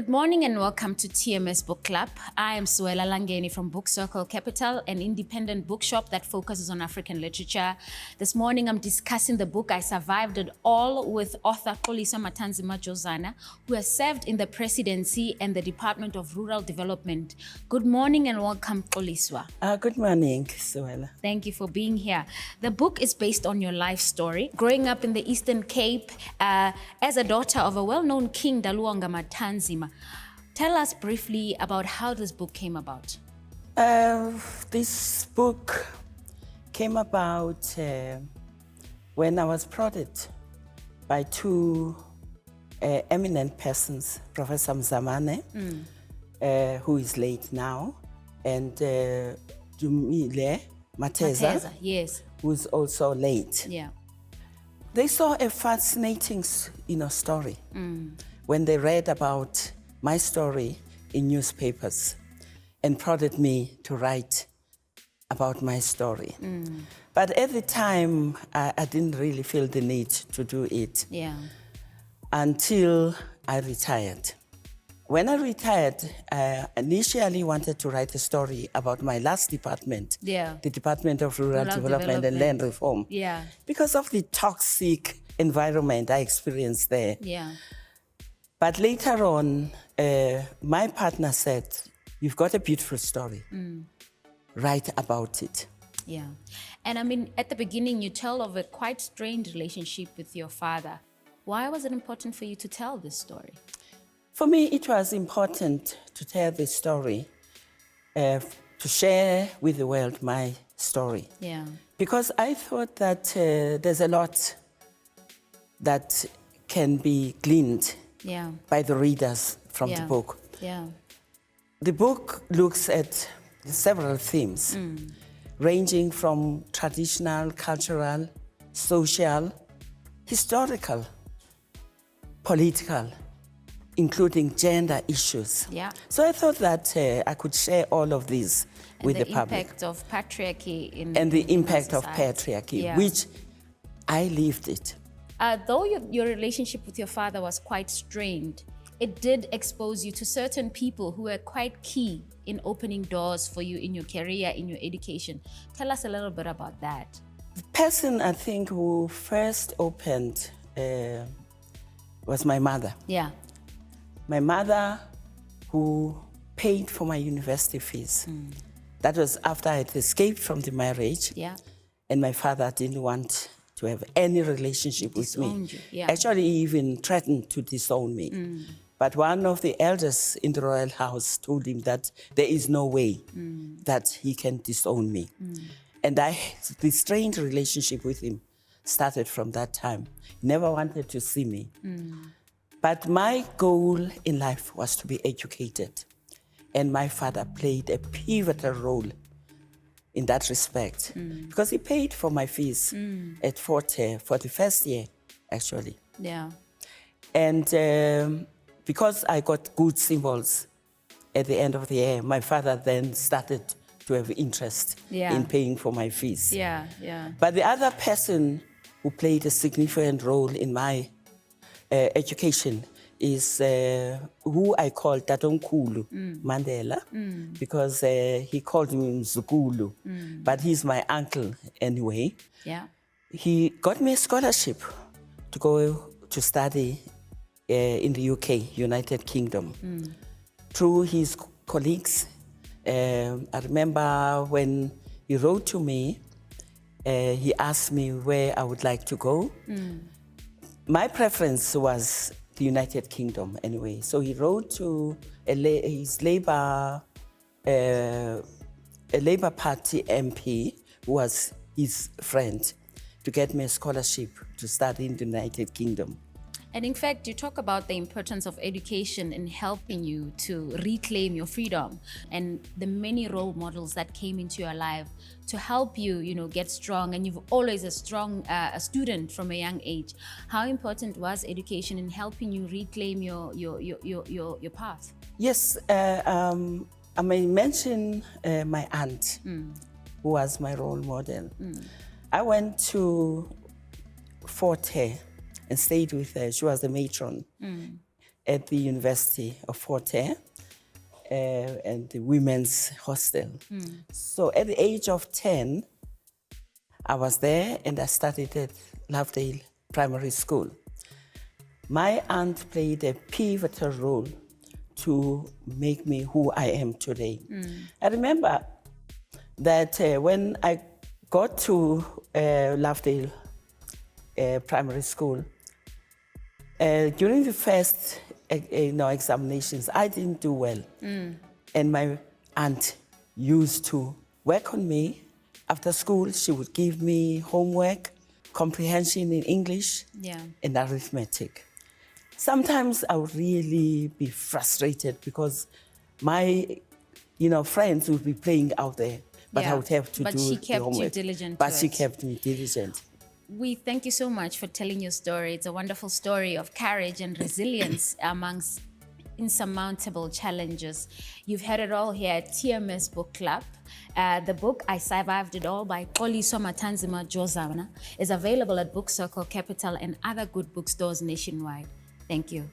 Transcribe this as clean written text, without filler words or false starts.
Good morning and welcome to TMS Book Club. I am Sewela Langeni from Book Circle Capital, an independent bookshop that focuses on African literature. This morning I'm discussing the book I Survived It All with author Xoliswa Matanzima Jozana, who has served in the presidency and the Department of Rural Development. Good morning and welcome, Xoliswa. Good morning, Sewela. Thank you for being here. The book is based on your life story. Growing up in the Eastern Cape as a daughter of a well-known king, Xoliswa Matanzima. Tell us briefly about how this book came about. This book came about when I was prodded by two eminent persons, Professor Mzamane, who is late now, and Dumile Mateza, yes, who is also late. Yeah. They saw a fascinating story when they read about my story in newspapers and prodded me to write about my story. But at the time, I didn't really feel the need to do it until I retired. When I retired, I initially wanted to write a story about my last department, the Department of Rural Development and Land Reform, because of the toxic environment I experienced there. But later on, my partner said, "You've got a beautiful story. Write about it." Yeah. And I mean, at the beginning, you tell of a quite strained relationship with your father. Why was it important for you to tell this story? For me, it was important to tell this story, to share with the world my story. Because I thought that there's a lot that can be gleaned by the readers from the book. The book looks at several themes, ranging from traditional, cultural, social, historical, political, including gender issues. So I thought that I could share all of these with the public. And the impact of patriarchy in the impact of patriarchy, which I lived it. Though your relationship with your father was quite strained, it did expose you to certain people who were quite key in opening doors for you in your career, in your education. Tell us a little bit about that. The person I think who first opened was my mother. My mother, who paid for my university fees. That was after I had escaped from the marriage, and my father didn't want to have any relationship with me. Actually, he even threatened to disown me. But one of the elders in the royal house told him that there is no way that he can disown me. And the strained relationship with him started from that time. He never wanted to see me. But my goal in life was to be educated. And my father played a pivotal role in that respect, because he paid for my fees at Forte for the first year, actually. And because I got good symbols at the end of the year, my father then started to have interest in paying for my fees. But the other person who played a significant role in my education is who I call Tatomkhulu Mandela, because he called me Mzukulu, but he's my uncle anyway. He got me a scholarship to go to study in the UK, United Kingdom, through his colleagues. I remember when he wrote to me, he asked me where I would like to go. My preference was the United Kingdom anyway. So he wrote to his Labour Party MP, who was his friend, to get me a scholarship to study in the United Kingdom. And in fact, you talk about the importance of education in helping you to reclaim your freedom and the many role models that came into your life to help you, get strong. And you've always a strong student from a young age. How important was education in helping you reclaim your path? Yes, I may mention my aunt, who was my role model. I went to Forte and stayed with her. She was the matron. at the University of Fort Hare and the women's hostel. So at the age of 10, I was there and I studied at Lovedale Primary School. My aunt played a pivotal role to make me who I am today. I remember that when I got to Lovedale Primary School, during the first examinations, I didn't do well. And my aunt used to work on me. After school, she would give me homework, comprehension in English, and arithmetic. Sometimes I would really be frustrated because my, friends would be playing out there, but I would have to do the homework. But she kept you diligent. But she kept me diligent. We thank you so much for telling your story. It's a wonderful story of courage and resilience amongst insurmountable challenges. You've heard it all here at TMS Book Club. The book, I Survived It All by Xoliswa Matanzima Jozana, is available at Book Circle, Capital, and other good bookstores nationwide. Thank you.